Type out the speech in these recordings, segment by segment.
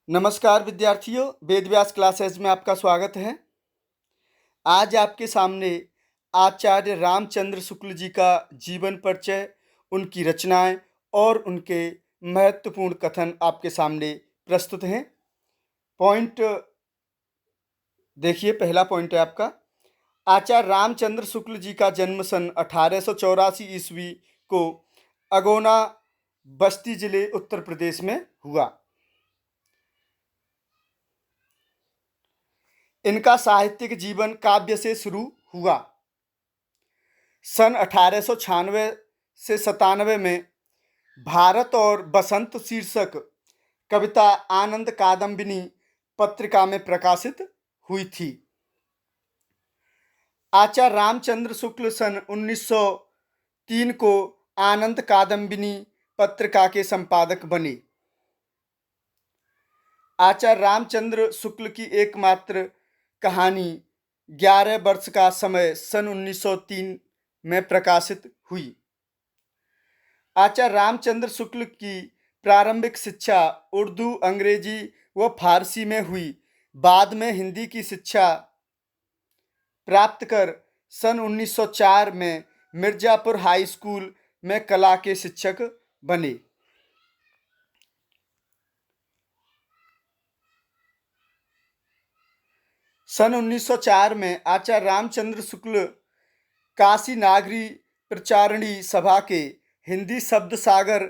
नमस्कार विद्यार्थियों, वेदव्यास क्लासेस में आपका स्वागत है। आज आपके सामने आचार्य रामचंद्र शुक्ल जी का जीवन परिचय, उनकी रचनाएं और उनके महत्वपूर्ण कथन आपके सामने प्रस्तुत हैं। पॉइंट देखिए, पहला पॉइंट है आपका। आचार्य रामचंद्र शुक्ल जी का जन्म सन 1884 ईस्वी को अगोना, बस्ती जिले, उत्तर प्रदेश में हुआ। इनका साहित्यिक जीवन काव्य से शुरू हुआ। सन 1896 से 97 में भारत और बसंत शीर्षक कविता आनंद कादम्बिनी पत्रिका में प्रकाशित हुई थी। आचार्य रामचंद्र शुक्ल सन 1903 को आनंद कादम्बिनी पत्रिका के संपादक बने। आचार्य रामचंद्र शुक्ल की एकमात्र कहानी 11 वर्ष का समय सन 1903 में प्रकाशित हुई। आचार्य रामचंद्र शुक्ल की प्रारंभिक शिक्षा उर्दू, अंग्रेजी व फारसी में हुई। बाद में हिंदी की शिक्षा प्राप्त कर सन 1904 में मिर्जापुर हाई स्कूल में कला के शिक्षक बने। सन 1904 में आचार्य रामचंद्र शुक्ल काशी नागरी प्रचारणी सभा के हिंदी शब्द सागर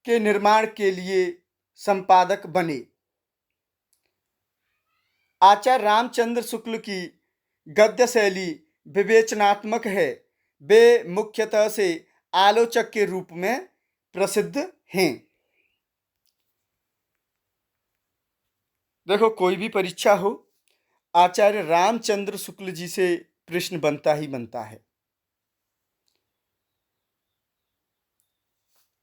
के निर्माण के लिए संपादक बने। आचार्य रामचंद्र शुक्ल की गद्य शैली विवेचनात्मक है। वे मुख्यतः से आलोचक के रूप में प्रसिद्ध हैं। देखो, कोई भी परीक्षा हो, आचार्य रामचंद्र शुक्ल जी से प्रश्न बनता ही बनता है।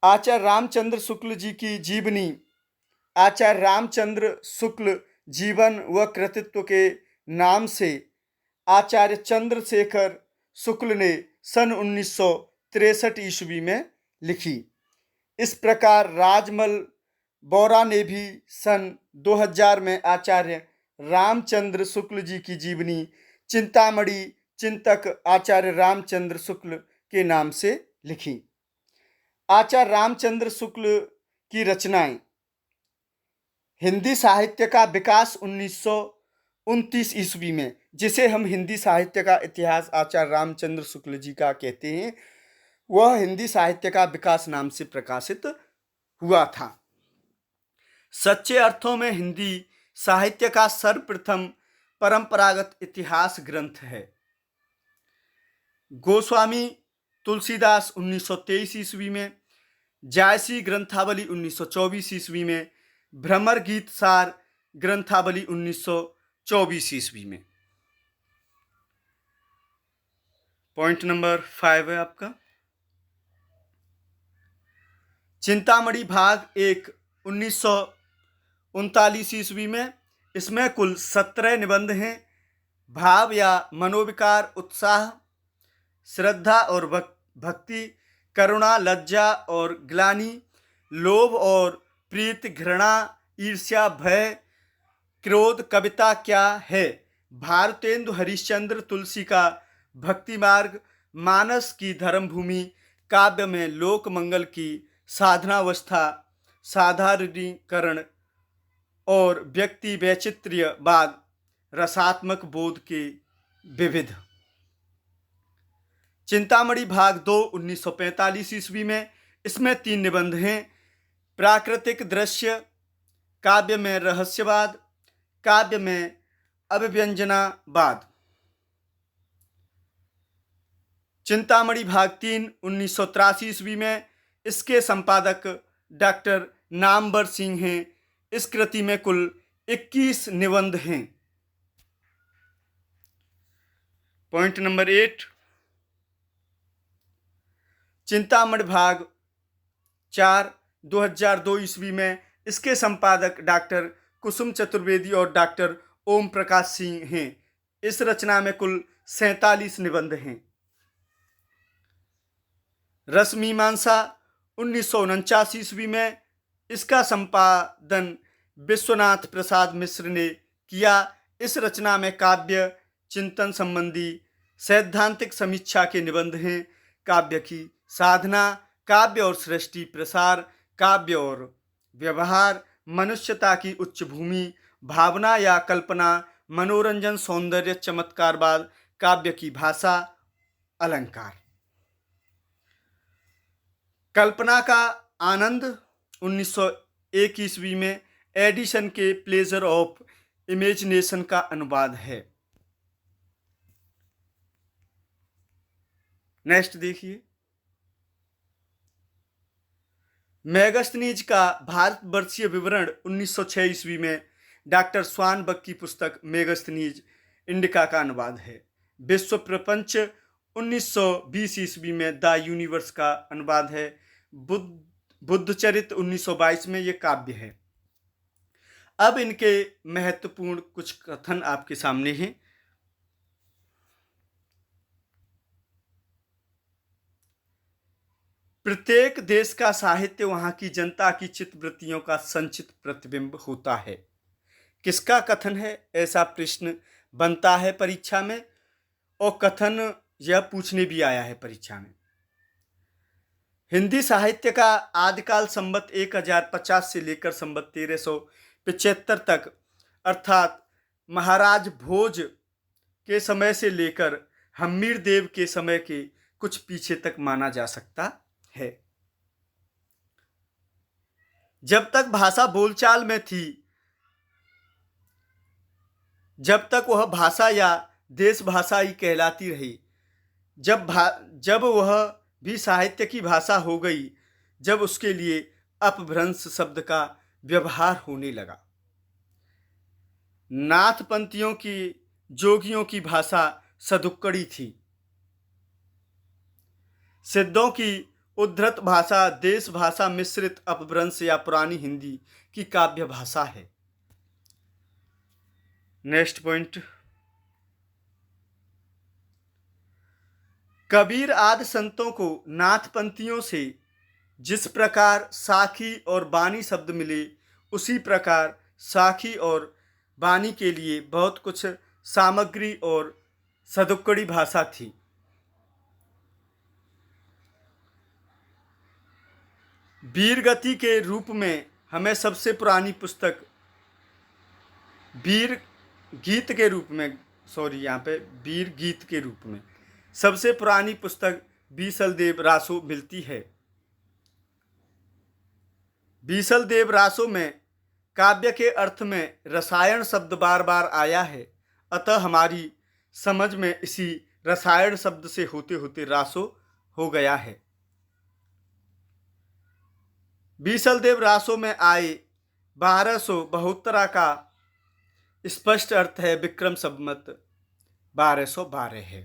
आचार्य रामचंद्र शुक्ल जी की जीवनी। आचार्य रामचंद्र शुक्ल जीवन व कृतित्व के नाम से आचार्य चंद्रशेखर शुक्ल ने सन 1963 ईस्वी में लिखी। इस प्रकार राजमल बोरा ने भी सन 2000 में आचार्य रामचंद्र शुक्ल जी की जीवनी चिंतामणि चिंतक आचार्य रामचंद्र शुक्ल के नाम से लिखी। आचार्य रामचंद्र शुक्ल की रचनाएं। हिंदी साहित्य का विकास 1929 ईस्वी में, जिसे हम हिंदी साहित्य का इतिहास आचार्य रामचंद्र शुक्ल जी का कहते हैं, वह हिंदी साहित्य का विकास नाम से प्रकाशित हुआ था। सच्चे अर्थों में हिंदी साहित्य का सर्वप्रथम परंपरागत इतिहास ग्रंथ है। गोस्वामी तुलसीदास 1923 ईस्वी में, जायसी ग्रंथावली 1924 ईस्वी में, भ्रमर गीत सार ग्रंथावली 1924 ईस्वी में। पॉइंट नंबर 5 है आपका। चिंतामणि भाग 1 1939 ईस्वी में। इसमें कुल 17 निबंध हैं। भाव या मनोविकार, उत्साह, श्रद्धा और भक्ति, करुणा, लज्जा और ग्लानि, लोभ और प्रीति, घृणा, ईर्ष्या, भय, क्रोध, कविता क्या है, भारतेंदु हरिश्चंद्र, तुलसी का भक्ति मार्ग, मानस की धर्मभूमि, काव्य में लोक मंगल की साधनावस्था, साधारणीकरण और व्यक्ति वैचित्र्यवाद, रसात्मक बोध के विविध। चिंतामणि भाग 2 1945 ईस्वी में। इसमें 3 निबंध हैं। प्राकृतिक दृश्य, काव्य में रहस्यवाद, काव्य में अभिव्यंजनावाद। चिंतामणि भाग 3 1983 ईस्वी में। इसके संपादक डॉक्टर नामवर सिंह हैं। इस कृति में कुल 21 निबंध हैं। Point number 8। चिंतामणि भाग 4 2002 ईस्वी में। इसके संपादक डॉक्टर कुसुम चतुर्वेदी और डॉक्टर ओम प्रकाश सिंह हैं। इस रचना में कुल 47 निबंध हैं। रसमीमांसा 1949 ईस्वी में। इसका संपादन विश्वनाथ प्रसाद मिश्र ने किया। इस रचना में काव्य चिंतन संबंधी सैद्धांतिक समीक्षा के निबंध हैं। काव्य की साधना, काव्य और सृष्टि, प्रसार, काव्य और व्यवहार, मनुष्यता की उच्च भूमि, भावना या कल्पना, मनोरंजन, सौंदर्य, चमत्कारवाद, काव्य की भाषा, अलंकार। कल्पना का आनंद 1901 ईस्वी में एडिसन के प्लेजर ऑफ इमेजिनेशन का अनुवाद है। नेक्स्ट देखिए, मैगस्थनीज का भारतवर्षीय विवरण 1906 ईस्वी में डॉक्टर स्वानबक की पुस्तक मैगस्थनीज इंडिका का अनुवाद है। विश्व प्रपंच 1920 ईस्वी में द यूनिवर्स का अनुवाद है। बुद्धचरित 1922 में ये काव्य है। अब इनके महत्वपूर्ण कुछ कथन आपके सामने हैं। प्रत्येक देश का साहित्य वहां की जनता की चित्तवृत्तियों का संचित प्रतिबिंब होता है। किसका कथन है? ऐसा प्रश्न बनता है परीक्षा में, और कथन यह पूछने भी आया है परीक्षा में। हिंदी साहित्य का आदिकाल संवत 1050 से लेकर संवत 1375 तक, अर्थात महाराज भोज के समय से लेकर हम्मीर देव के समय के कुछ पीछे तक माना जा सकता है। जब तक भाषा बोलचाल में थी, जब तक वह भाषा या देश भाषा ही कहलाती रही, जब वह भी साहित्य की भाषा हो गई, जब उसके लिए अपभ्रंश शब्द का व्यवहार होने लगा। नाथपंथियों की, जोगियों की भाषा सदुक्कड़ी थी। सिद्धों की उद्धृत भाषा देश भाषा मिश्रित अपभ्रंश या पुरानी हिंदी की काव्य भाषा है। नेक्स्ट पॉइंट, कबीर आदि संतों को नाथपंथियों से जिस प्रकार साखी और बानी शब्द मिले, उसी प्रकार साखी और बानी के लिए बहुत कुछ सामग्री और सदुक्कड़ी भाषा थी। वीरगति के रूप में हमें सबसे पुरानी पुस्तक वीर गीत के रूप में सबसे पुरानी पुस्तक बीसलदेव रासो मिलती है। बीसलदेव रासो में काव्य के अर्थ में रसायन शब्द बार बार आया है, अतः हमारी समझ में इसी रसायन शब्द से होते होते रासो हो गया है। बीसलदेव रासो में आए 1272 का स्पष्ट अर्थ है विक्रम संवत 1212 है।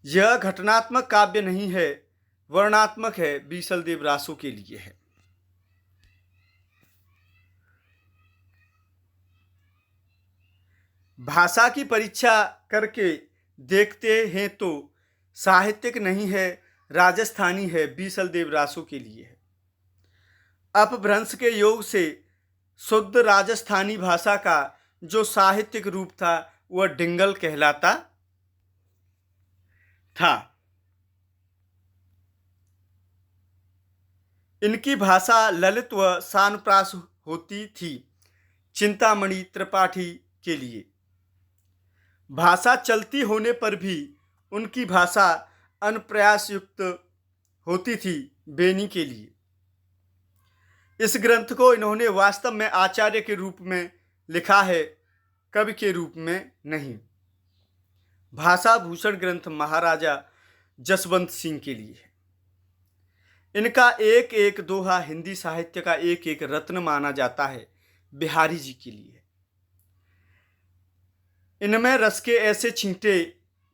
यह घटनात्मक काव्य नहीं है, वर्णात्मक है, बीसलदेव रासो के लिए है। भाषा की परीक्षा करके देखते हैं तो साहित्यिक नहीं है, राजस्थानी है, बीसलदेव रासो के लिए है। अपभ्रंश के योग से शुद्ध राजस्थानी भाषा का जो साहित्यिक रूप था वह डिंगल कहलाता था। इनकी भाषा ललित व शानप्रास होती थी। चिंतामणि त्रिपाठी के लिए भाषा चलती होने पर भी उनकी भाषा अनप्रयास युक्त होती थी। बेनी के लिए इस ग्रंथ को इन्होंने वास्तव में आचार्य के रूप में लिखा है, कवि के रूप में नहीं। भाषा भूषण ग्रंथ महाराजा जसवंत सिंह के लिए है। इनका एक एक दोहा हिंदी साहित्य का एक एक रत्न माना जाता है। बिहारी जी के लिए इनमें रस के ऐसे छींटे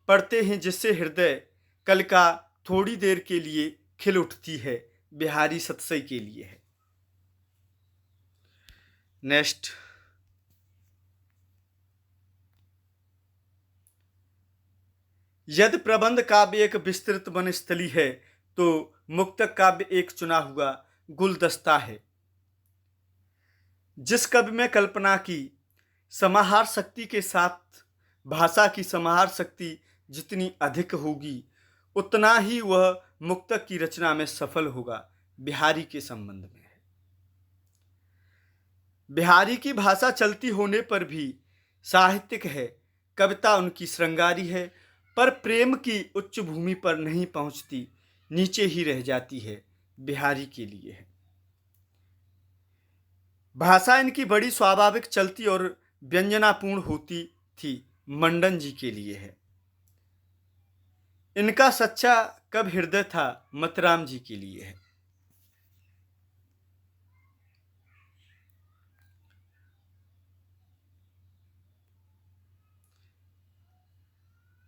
पड़ते हैं जिससे हृदय कलिका थोड़ी देर के लिए खिल उठती है। बिहारी सतसई के लिए है। नेक्स्ट, यदि प्रबंध काव्य एक विस्तृत वनस्थली है तो मुक्तक काव्य एक चुना हुआ गुलदस्ता है। जिस कवि में कल्पना की समाहार शक्ति के साथ भाषा की समाहार शक्ति जितनी अधिक होगी, उतना ही वह मुक्तक की रचना में सफल होगा। बिहारी के संबंध में है। बिहारी की भाषा चलती होने पर भी साहित्यिक है, कविता उनकी श्रृंगारी है, पर प्रेम की उच्च भूमि पर नहीं पहुंचती, नीचे ही रह जाती है। बिहारी के लिए है। भाषा इनकी बड़ी स्वाभाविक चलती और व्यंजनापूर्ण होती थी, मंडन जी के लिए है। इनका सच्चा कब हृदय था, मतराम जी के लिए है।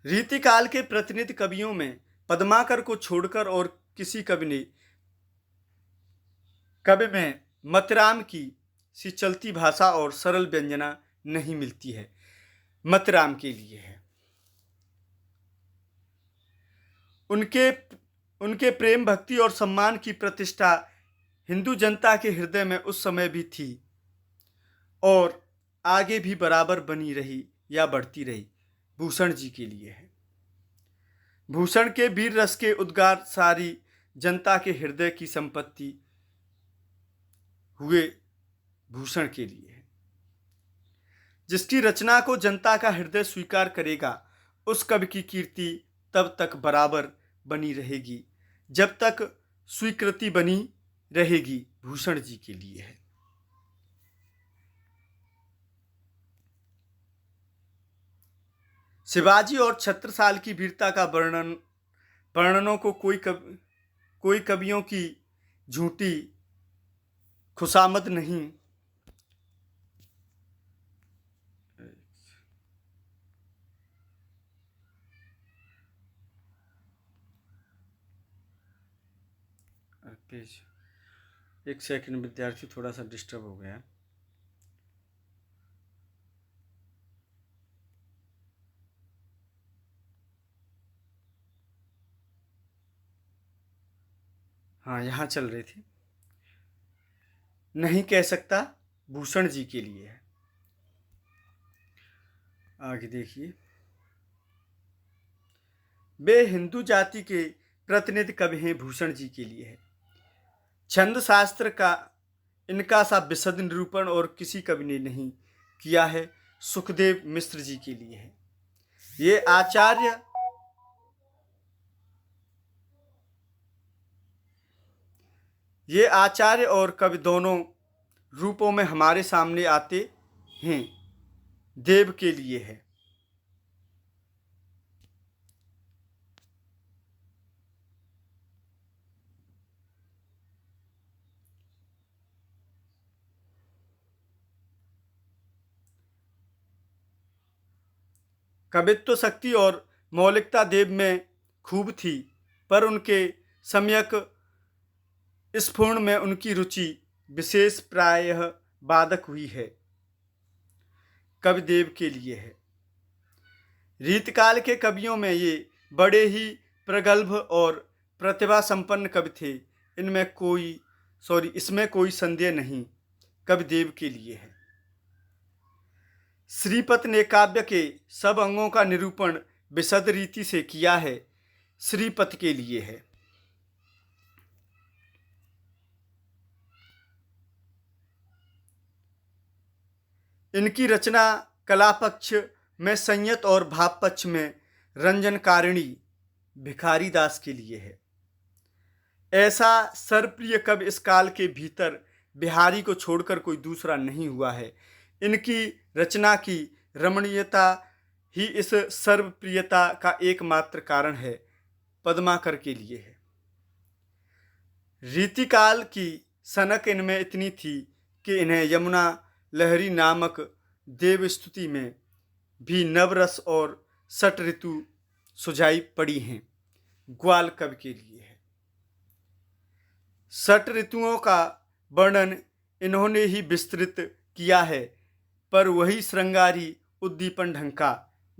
रीतिकाल के प्रतिनिधि कवियों में पद्माकर को छोड़कर और किसी कवि में मतराम की सी चलती भाषा और सरल व्यंजना नहीं मिलती है। मतराम के लिए है। उनके प्रेम, भक्ति और सम्मान की प्रतिष्ठा हिंदू जनता के हृदय में उस समय भी थी और आगे भी बराबर बनी रही या बढ़ती रही। भूषण जी के लिए है। भूषण के वीर रस के उद्गार सारी जनता के हृदय की संपत्ति हुए भूषण के लिए है। जिसकी रचना को जनता का हृदय स्वीकार करेगा, उस कवि की कीर्ति तब तक बराबर बनी रहेगी जब तक स्वीकृति बनी रहेगी। भूषण जी के लिए है। शिवाजी और छत्रसाल की वीरता का वर्णनों को कोई कवियों की झूठी खुशामद नहीं पेज एक सेकंड, विद्यार्थी थोड़ा सा डिस्टर्ब हो गया। हाँ, यहाँ चल रही थी। नहीं कह सकता भूषण जी के लिए है। आगे देखिए। वे हिंदू जाति के प्रतिनिधि कवि हैं। भूषण जी के लिए है। छंद शास्त्र का इनका सा विशद निरूपण और किसी कवि ने नहीं किया है। सुखदेव मिश्र जी के लिए है। ये आचार्य और कवि दोनों रूपों में हमारे सामने आते हैं। देव के लिए है। कवित्व शक्ति और मौलिकता देव में खूब थी, पर उनके सम्यक स्फुरण में उनकी रुचि विशेष प्रायः बाधक हुई है। कवि देव के लिए है। रीतकाल के कवियों में ये बड़े ही प्रगल्भ और प्रतिभा संपन्न कवि थे। इसमें कोई संदेह नहीं। कवि देव के लिए है। श्रीपत ने काव्य के सब अंगों का निरूपण विशद रीति से किया है। श्रीपत के लिए है। इनकी रचना कला पक्ष में संयत और भाव पक्ष में रंजनकारिणी भिखारी दास के लिए है। ऐसा सर्वप्रिय कवि इस काल के भीतर बिहारी को छोड़कर कोई दूसरा नहीं हुआ है। इनकी रचना की रमणीयता ही इस सर्वप्रियता का एकमात्र कारण है। पद्माकर के लिए है। रीतिकाल की सनक इनमें इतनी थी कि इन्हें यमुना लहरी नामक देव स्तुति में भी नवरस और सट ऋतु सुझाई पड़ी हैं। ग्वाल कवि के लिए है। सट ऋतुओं का वर्णन इन्होंने ही विस्तृत किया है, पर वही श्रृंगारी उद्दीपन ढंग का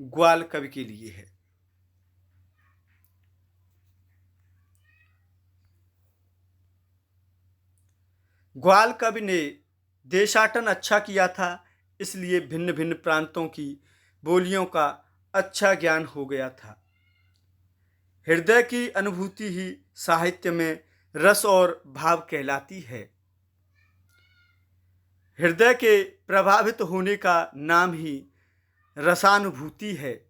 ग्वाल कवि के लिए है। ग्वाल कवि ने देशाटन अच्छा किया था, इसलिए भिन्न भिन्न प्रांतों की बोलियों का अच्छा ज्ञान हो गया था। हृदय की अनुभूति ही साहित्य में रस और भाव कहलाती है। हृदय के प्रभावित होने का नाम ही रसानुभूति है।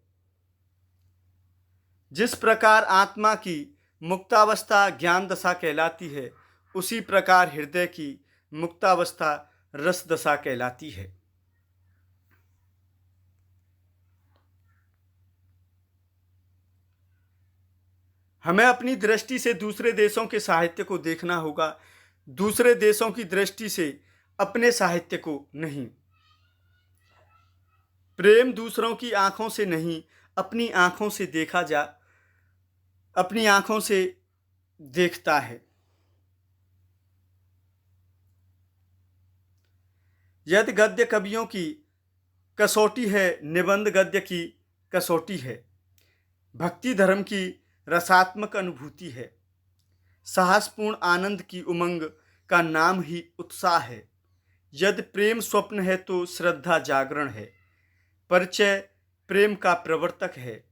जिस प्रकार आत्मा की मुक्तावस्था ज्ञान दशा कहलाती है, उसी प्रकार हृदय की मुक्तावस्था रस दशा कहलाती है। हमें अपनी दृष्टि से दूसरे देशों के साहित्य को देखना होगा, दूसरे देशों की दृष्टि से अपने साहित्य को नहीं। प्रेम दूसरों की आंखों से नहीं, अपनी आंखों से अपनी आंखों से देखता है। यदि गद्य कवियों की कसौटी है, निबंध गद्य की कसौटी है। भक्ति धर्म की रसात्मक अनुभूति है। साहसपूर्ण आनंद की उमंग का नाम ही उत्साह है। यदि प्रेम स्वप्न है तो श्रद्धा जागरण है। परिचय प्रेम का प्रवर्तक है।